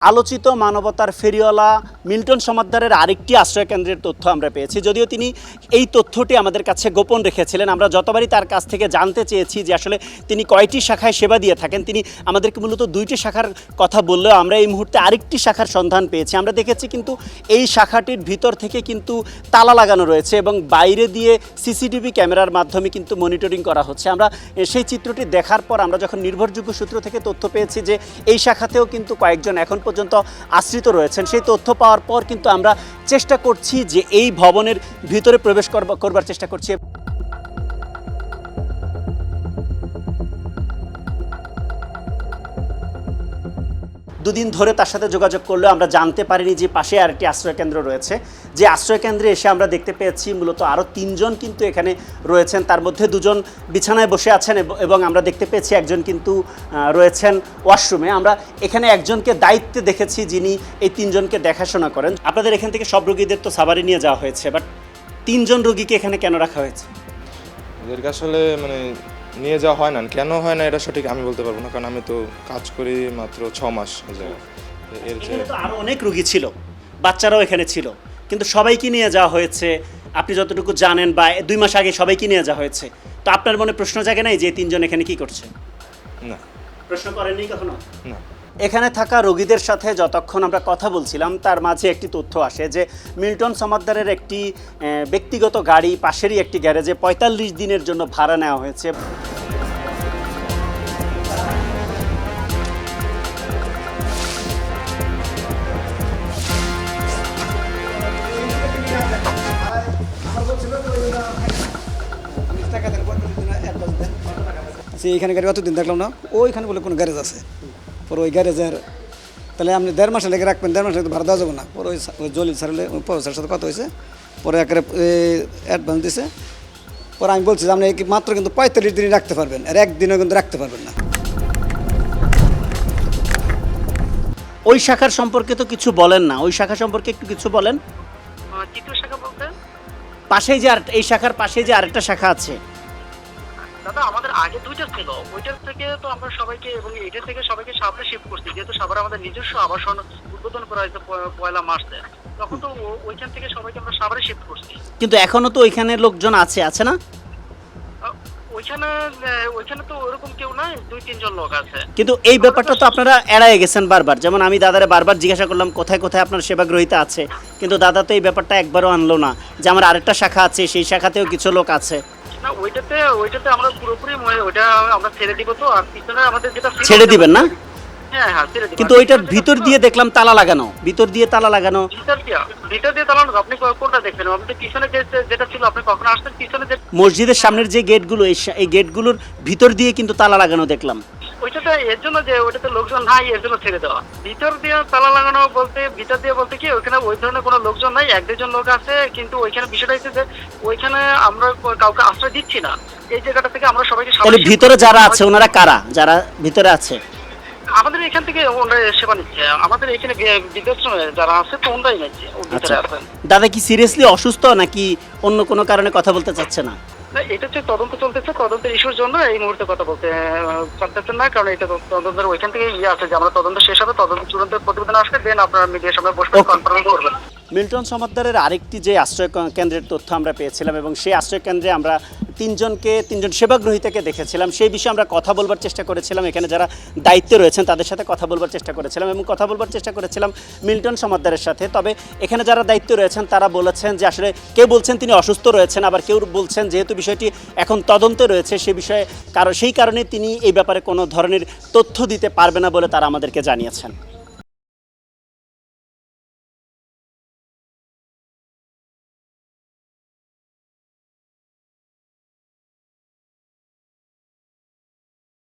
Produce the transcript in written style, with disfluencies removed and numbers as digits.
আলোচিত মানবতার ফেরিওয়ালা মিল্টন সমাদ্দারের আরেকটি আশ্রয়কেন্দ্রের তথ্য আমরা পেয়েছি। যদিও তিনি এই তথ্যটি আমাদের কাছে গোপন রেখেছিলেন, আমরা যতবারই তার কাছ থেকে জানতে চেয়েছি যে আসলে তিনি কয়টি শাখায় সেবা দিয়ে থাকেন, তিনি আমাদেরকে মূলত 2টি শাখার কথা বললেও আমরা এই মুহূর্তে আরেকটি শাখার সন্ধান পেয়েছি। আমরা দেখেছি কিন্তু এই শাখাটির ভিতর থেকে কিন্তু তালা লাগানো রয়েছে এবং বাইরে দিয়ে সিসিটিভি ক্যামেরার মাধ্যমে কিন্তু মনিটরিং করা হচ্ছে। আমরা সেই চিত্রটি দেখার পর আমরা যখন নির্ভরযোগ্য সূত্র থেকে তথ্য পেয়েছি যে এই শাখাতেও কিন্তু কয়েকজন এখন পর্যন্ত আশ্রিত রয়েছেন, সেই তথ্য পাওয়ার পর কিন্তু আমরা চেষ্টা করছি যে এই ভবনের ভিতরে প্রবেশ করবার চেষ্টা করছি। দুদিন ধরে তার সাথে যোগাযোগ করলেও আমরা জানতে পারিনি যে পাশে আরেকটি আশ্রয়কেন্দ্র রয়েছে, যে আশ্রয়কেন্দ্রে এসে আমরা দেখতে পেয়েছি মূলত আরও 3 জন কিন্তু এখানে রয়েছেন। তার মধ্যে 2 জন বিছানায় বসে আছেন এবং আমরা দেখতে পেয়েছি একজন কিন্তু রয়েছেন ওয়াশরুমে। আমরা এখানে একজনকে দায়িত্বে দেখেছি যিনি এই 3 জনকে দেখাশোনা করেন। আপনাদের এখান থেকে সব রোগীদের তো সাভারে নিয়ে যাওয়া হয়েছে, বাট 3 জন রোগীকে এখানে কেন রাখা হয়েছে? এদেরকে আসলে নিয়ে যাওয়া হয় না, কেন হয় না এটা সঠিক আমি বলতে পারবো না, কারণ আমি তো কাজ করি মাত্র 6 মাস এই জায়গায়। এখানে তো আরও অনেক রোগী ছিল, বাচ্চারাও এখানে ছিল, কিন্তু সবাইকে নিয়ে যাওয়া হয়েছে। আপনি যতটুকু জানেন বা 2 মাস আগে সবাইকে নিয়ে যাওয়া হয়েছে, তো আপনার মনে প্রশ্ন জাগে নাই যে 3 জন এখানে কি করছে? না, প্রশ্ন করেননি কখনো? না। এখানে থাকা রোগীদের সাথে যতক্ষণ আমরা কথা বলছিলাম তার মাঝে একটি তথ্য আসে যে মিল্টন সমাদ্দারের একটি ব্যক্তিগত গাড়ি পাশেরই একটি গ্যারেজে 45 দিনের জন্য ভাড়া নেওয়া হয়েছে। এইখানে গাড়ি অতদিন দেখলাম না, ওইখানে বলে কোনো গ্যারেজ আছে, পরে ওই গ্যারেজের তাহলে আপনি 1.5 মাস লেগে রাখবেন, 1.5 মাস লেগে ভাড়া দেওয়া যাবে না। পরে ওই জলিল স্যারের প্রফেসরের সাথে কথা হয়েছে, পরে একেবারে অ্যাডভান্স দিছে। পরে আমি বলছি যে আপনি মাত্র কিন্তু 45 দিনই রাখতে পারবেন, আর একদিনও কিন্তু রাখতে পারবেন না। ওই শাখার সম্পর্কে তো কিছু বলেন না, ওই শাখা সম্পর্কে একটু কিছু বলেন। তৃতীয় শাখা বলতে পাশেই যে এই শাখার পাশে যে আরেকটা শাখা আছে, দাদা আমাদের আগে 2টা ছিল, ওইটার থেকে তো আমরা সবাইকে এবং এইটার থেকে সবাইকে সাভারে শিফট করছি, যেহেতু সাভারে আমাদের নিজস্ব আবাসন উদ্বোধন করা হয়েছে 1 মার্চে, তখন তো ওইখান থেকে সবাইকে আমরা সাভারে শিফট করছি। কিন্তু এখনো তো ওইখানে লোকজন আছে না? ওইখানে তো ওরকম কেউ নাই, 2-3 জন লোক আছে। কিন্তু এই ব্যাপারটা তো আপনারা এড়ায়ে গেছেন বারবার। যেমন আমি দাদারে বারবার জিজ্ঞাসা করলাম কোথায় কোথায় আপনার সেবাগ্রহীতা আছে, কিন্তু দাদা তো এই ব্যাপারটা একবারও আনলো না যে আমার আরেকটা শাখা আছে, সেই শাখাতেও কিছু লোক আছে। না, ওইটাতে আমরা পুরোপুরি ওইটা আমরা ছেড়ে দিব। তো আর পিছনে আমাদের যেটা ছেড়ে দিবেন না? হ্যাঁ হ্যাঁ ছেড়ে দিব। কিন্তু ওইটার ভিতর দিয়ে দেখলাম তালা লাগানো, ভিতর দিয়ে তালা লাগানো। ভিতর দিয়ে তালা লাগানো? আপনি কোনটা দেখবেন? আমাদের পিছনে যেটা ছিল, আপনি কখন আসছেন? পিছনে যে মসজিদের সামনের যে গেটগুলো, এই গেটগুলোর ভিতর দিয়ে কিন্তু তালা লাগানো দেখলাম। ওইটাতে এর জন্য যে ওইটাতে লোকজন নাই, এর জন্য ছেড়ে দেওয়া। ভিতর দিয়ে তালা লাগানো বলতে, ভিতর দিয়ে বলতে কি, ওইখানে ওই ধরনের কোনো লোকজন নাই, 1-2 জন লোক আছে। কিন্তু ওইখানে বিষয়টা হচ্ছে যে ওইখানে আমরা কাউকে আশ্রয় দিচ্ছি না। এই জায়গাটা থেকে আমরা সবাইকে তাহলে ভিতরে যারা আছে ওনারা কারা, যারা ভিতরে আছে? আমাদের এখান থেকে ওনারা সেবা নিচ্ছে। আমাদের এখানে বৃদ্ধাশ্রমে যারা আছে তো ওনারাই নিচ্ছে, ভিতরে আছেন। দাদা কি সিরিয়াসলি অসুস্থ নাকি অন্য কোনো কারণে কথা বলতে চাচ্ছে না? এটা হচ্ছে তদন্ত চলতেছে, তদন্তের ইস্যুর জন্য এই মুহূর্তে কথা বলতে পারতেছেন না, কারণ এটা তদন্তের ওইখান থেকে আছে যে আমরা তদন্ত শেষ হবে, তদন্ত চূড়ান্ত প্রতিবেদন আসবে, দেন আপনারা মিডিয়ার সামনে বসবেন, কনফারেন্স করবেন। মিল্টন সমাদ্দারের আরেকটি যে আশ্রয় কেন্দ্রের তথ্য আমরা পেয়েছিলাম এবং সেই আশ্রয় কেন্দ্রে আমরা 3 জন সেবাগ্রহীতাকে দেখেছিলাম, সেই বিষয়ে আমরা কথা বলবার চেষ্টা করেছিলাম। এখানে যারা দায়িত্বে রয়েছেন তাদের সাথে কথা বলবার চেষ্টা করেছিলাম এবং কথা বলবার চেষ্টা করেছিলাম মিল্টন সমাদ্দারের সাথে। তবে এখানে যারা দায়িত্বে রয়েছেন তারা বলেছেন যে আসলে কেউ বলছেন তিনি অসুস্থ রয়েছেন, আবার কেউ বলছেন যেহেতু বিষয়টি এখন তদন্তে রয়েছে সে বিষয়ে সেই কারণে তিনি এই ব্যাপারে কোনো ধরনের তথ্য দিতে পারবে না বলে তারা আমাদেরকে জানিয়েছেন।